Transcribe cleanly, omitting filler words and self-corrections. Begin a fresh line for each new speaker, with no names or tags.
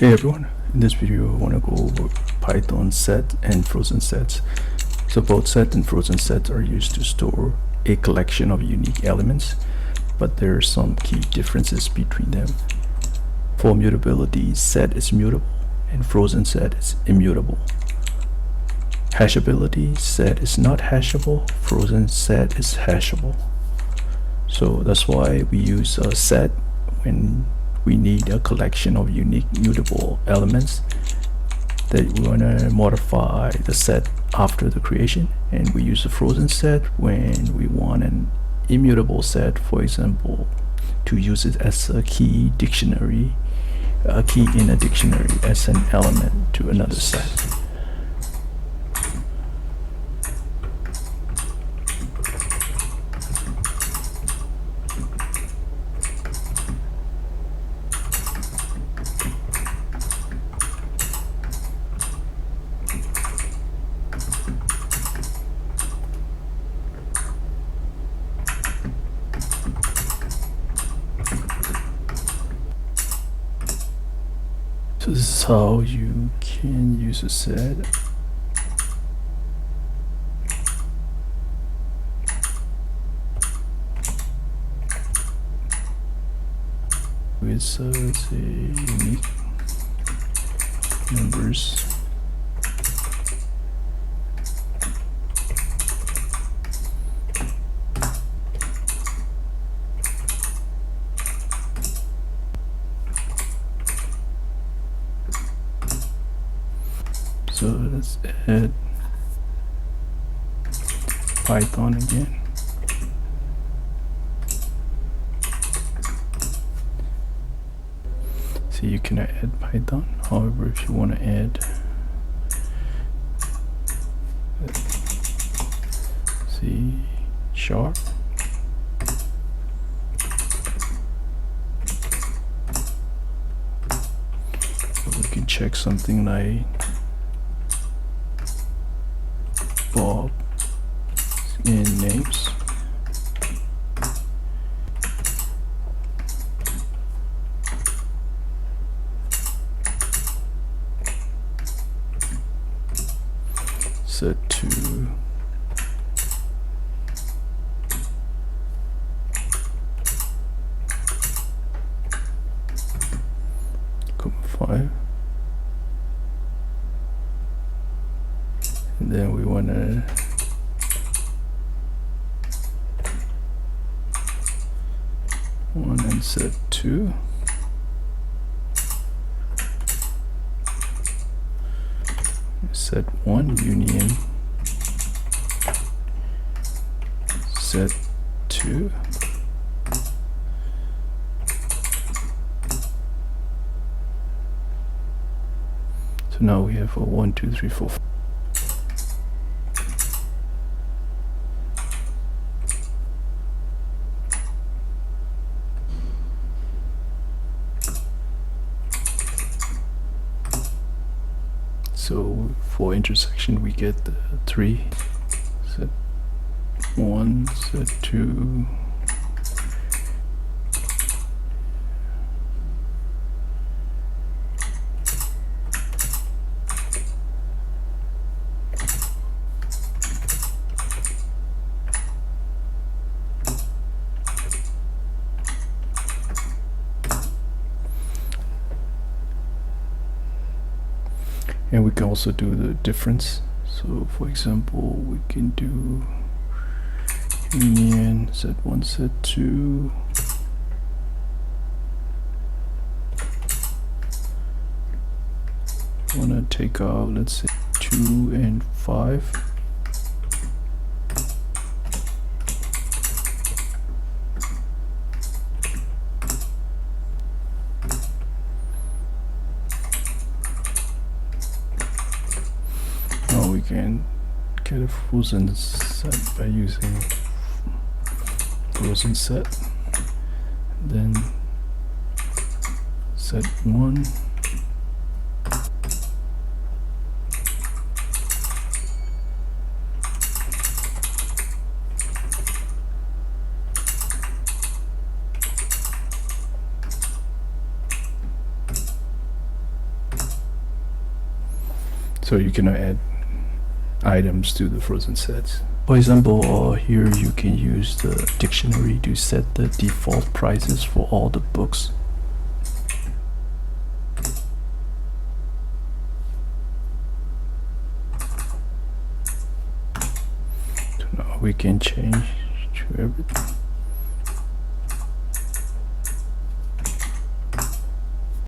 Hey everyone, in this video I want to go over Python set and frozen sets. So both set and frozen sets are used to store a collection of unique elements, but there are some key differences between them. For mutability, set is mutable and frozen set is immutable. Hashability, set is not hashable, frozen set is hashable. So that's why we use a set when we need a collection of unique mutable elements that we want to modify the set after the creation, and we use a frozen set when we want an immutable set, for example, to use it as a key dictionary, a key in a dictionary as an element to another set. So this is how you can use a set. With say unique numbers. So let's add Python again. So you can add Python. However, if you want to add C#, we can check something like Bob in names. Set to .5, and then we want to and set 2. Set 1 union set 2. So now we have a 1, 2, 3, 4. So for intersection we get the 3, set 1, set 2, and we can also do the difference. So for example, we can do union set 1, set 2, want to take out, let's say, 2 and 5. Now we can get a frozen set by using frozen set, then set 1, So you can add items to the frozen sets. For example, here you can use the dictionary to set the default prices for all the books. So now we can change to everything.